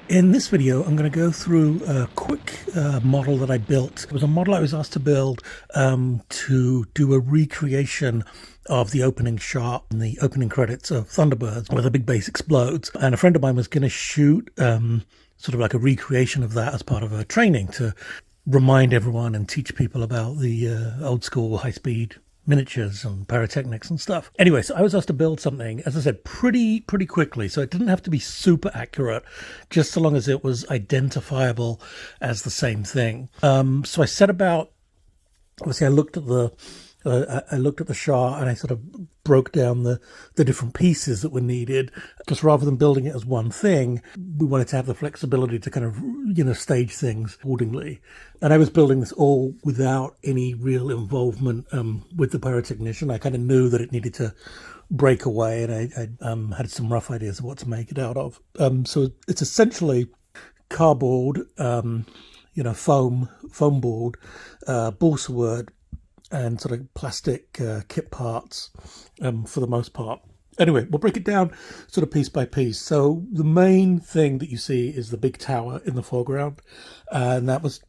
In this video, I'm going to go through a quick model that I built. It was a model I was asked to build to do a recreation of the opening shot and the opening credits of Thunderbirds, where the big base explodes. And a friend of mine was going to shoot sort of like a recreation of that as part of a training to remind everyone and teach people about the old school high-speed miniatures and pyrotechnics and stuff. Anyway, so I was asked to build something, as I said, pretty quickly. So it didn't have to be super accurate, just so long as it was identifiable as the same thing. So I set about, obviously I looked at the shot and I sort of broke down the different pieces that were needed, because rather than building it as one thing, we wanted to have the flexibility to kind of, stage things accordingly. And I was building this all without any real involvement with the pyrotechnician. I kind of knew that it needed to break away, and I had some rough ideas of what to make it out of. So it's essentially cardboard, foam board, balsa wood, and sort of plastic kit parts for the most part. Anyway, we'll break it down sort of piece by piece. So the main thing that you see is the big tower in the foreground, and that was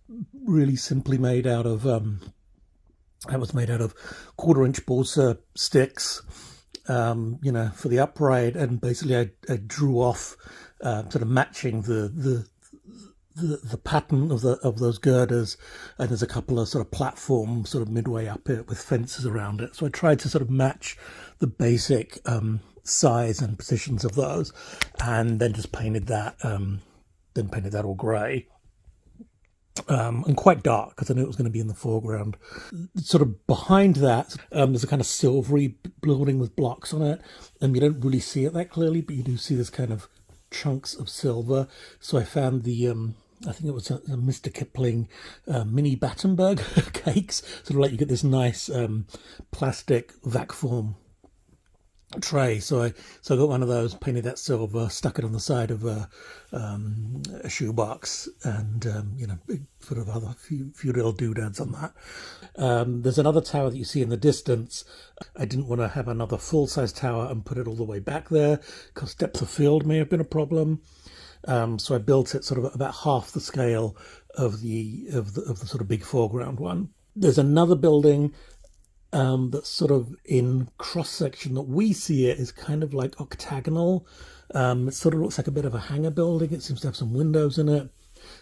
really simply made out of 1/4-inch balsa sticks, for the upright, and basically I drew off sort of matching the pattern of those girders, and there's a couple of sort of platforms sort of midway up it with fences around it. So I tried to sort of match the basic size and positions of those, and then just painted that all grey and quite dark, because I knew it was going to be in the foreground. Sort of behind that, there's a kind of silvery building with blocks on it, and you don't really see it that clearly, but you do see this kind of chunks of silver. So I found the I think it was a Mr. Kipling mini Battenberg cakes, sort of like you get this nice plastic vac form tray. So I got one of those, painted that silver, stuck it on the side of a shoebox, and big sort of other few little doodads on that. There's another tower that you see in the distance. I didn't want to have another full-size tower and put it all the way back there, because depth of field may have been a problem. So I built it sort of about half the scale of the sort of big foreground one. There's another building that's sort of in cross section that we see it is kind of like octagonal. It sort of looks like a bit of a hangar building. It seems to have some windows in it.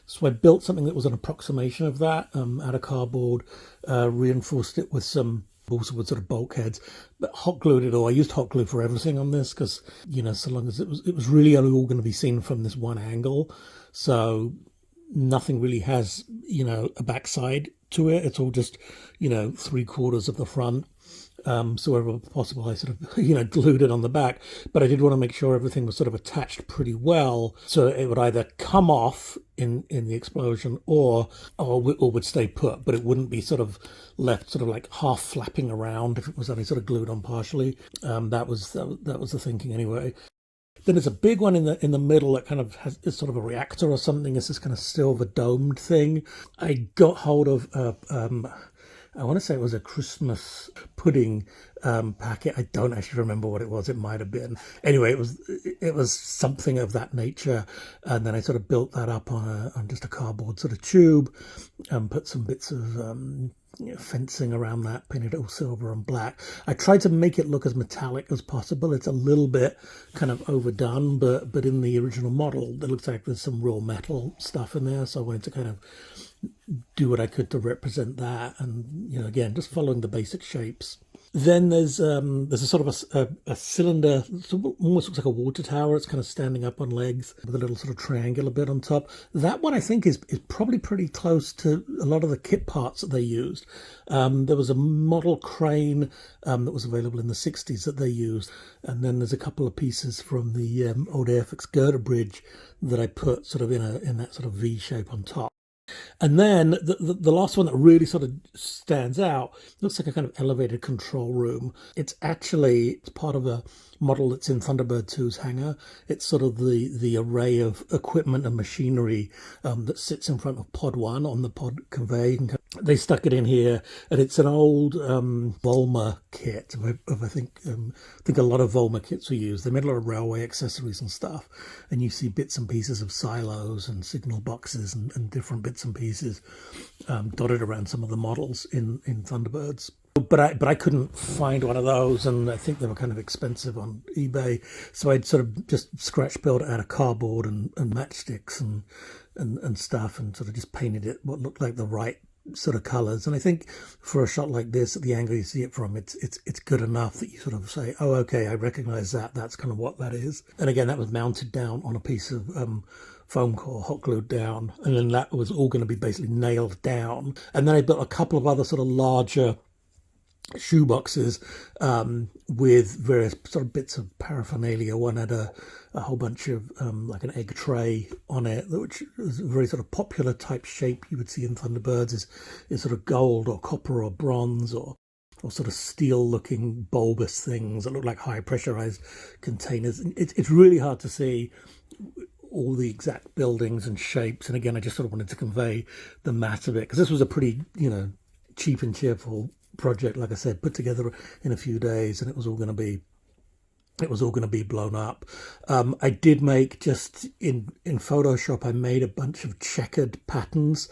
So I built something that was an approximation of that out of cardboard, reinforced it with some balsa wood sort of bulkheads, but hot glued it all. I used hot glue for everything on this, because so long as it was really only all going to be seen from this one angle, so nothing really has a backside to it. It's all just 3/4 of the front. So wherever possible, I sort of glued it on the back, but I did want to make sure everything was sort of attached pretty well, so it would either come off in the explosion or would stay put, but it wouldn't be sort of left sort of like half flapping around if it was only sort of glued on partially. That was the thinking anyway. Then there's a big one in the middle that kind of is sort of a reactor or something. It's this kind of silver domed thing. I got hold of I want to say it was a Christmas pudding packet. I don't actually remember what it was. It might have been. Anyway, it was something of that nature, and then I sort of built that up on just a cardboard sort of tube, and put some bits of fencing around that, painted it all silver and black. I tried to make it look as metallic as possible. It's a little bit kind of overdone, but in the original model, it looks like there's some real metal stuff in there. So I wanted to kind of do what I could to represent that, and again, just following the basic shapes. Then there's a sort of a cylinder, almost looks like a water tower. It's kind of standing up on legs with a little sort of triangular bit on top. That one I think is probably pretty close to a lot of the kit parts that they used. There was a model crane that was available in the 60s that they used, and then there's a couple of pieces from the old Airfix girder bridge that I put sort of in that sort of V shape on top. And then the last one that really sort of stands out looks like a kind of elevated control room. It's part of model that's in Thunderbird 2's hangar. It's sort of the array of equipment and machinery that sits in front of Pod 1 on the pod conveyor. They stuck it in here, and it's an old Volma kit. I think a lot of Volma kits were used. They made a lot of railway accessories and stuff, and you see bits and pieces of silos and signal boxes and different bits and pieces dotted around some of the models in Thunderbirds. But I couldn't find one of those, and I think they were kind of expensive on eBay. So I'd sort of just scratch built it out of cardboard and matchsticks and stuff, and sort of just painted it what looked like the right sort of colors. And I think for a shot like this, at the angle you see it from, it's good enough that you sort of say, oh, okay, I recognize that. That's kind of what that is. And again, that was mounted down on a piece of foam core, hot glued down, and then that was all going to be basically nailed down. And then I built a couple of other sort of larger shoe boxes with various sort of bits of paraphernalia. One had a whole bunch of like an egg tray on it, which is a very sort of popular type shape you would see in Thunderbirds, is sort of gold or copper or bronze or sort of steel looking bulbous things that look like high pressurized containers. It's really hard to see all the exact buildings and shapes, and again I just sort of wanted to convey the mass of it, because this was a pretty, you know, cheap and cheerful project, like I said, put together in a few days, and it was all going to be blown up. I did make, just in Photoshop, I made a bunch of checkered patterns,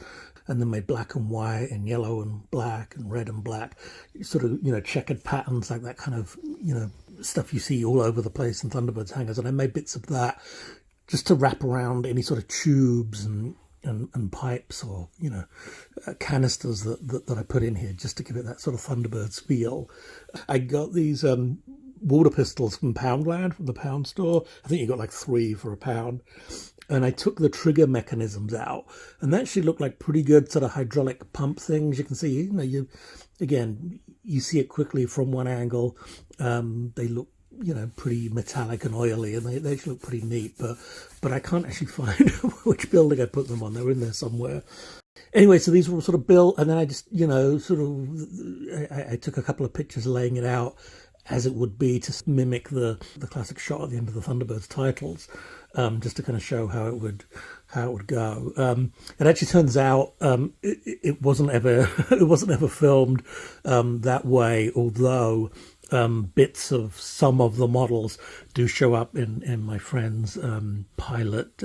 and then made black and white and yellow and black and red and black, sort of, you know, checkered patterns, like that kind of, you know, stuff you see all over the place in Thunderbirds hangars. And I made bits of that just to wrap around any sort of tubes and pipes, or, you know, canisters that I put in here, just to give it that sort of Thunderbirds feel. I got these water pistols from Poundland, from the Pound store. I think you got like 3 for £1. And I took the trigger mechanisms out, and they actually look like pretty good sort of hydraulic pump things. You can see, you know, you see it quickly from one angle. They look, you know, pretty metallic and oily, and they actually look pretty neat, but I can't actually find which building I put them on. They were in there somewhere. Anyway, so these were all sort of built, and then I just, you know, sort of, I took a couple of pictures laying it out as it would be, to mimic the classic shot at the end of the Thunderbirds titles, just to kind of show how it would go. It actually turns out it wasn't ever filmed that way, although bits of some of the models do show up in my friend's pilot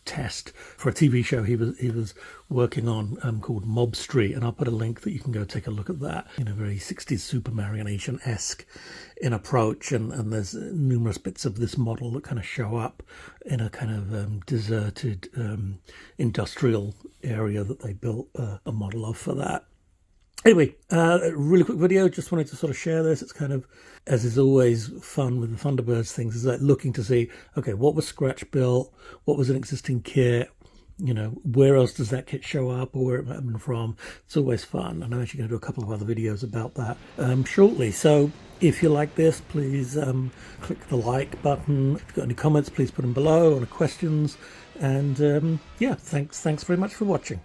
test for a TV show he was working on called Mob Street, and I'll put a link that you can go take a look at that. You know, very 60s Supermarionation-esque in approach, and there's numerous bits of this model that kind of show up in a kind of deserted industrial area that they built a model of for that. Anyway, a really quick video. Just wanted to sort of share this. It's kind of, as is always fun with the Thunderbirds things, is like looking to see, okay, what was scratch built, what was an existing kit, you know, where else does that kit show up, or where it might have been from. It's always fun, and I'm actually going to do a couple of other videos about that shortly. So if you like this, please click the like button. If you've got any comments, please put them below, or any questions. And yeah, thanks very much for watching.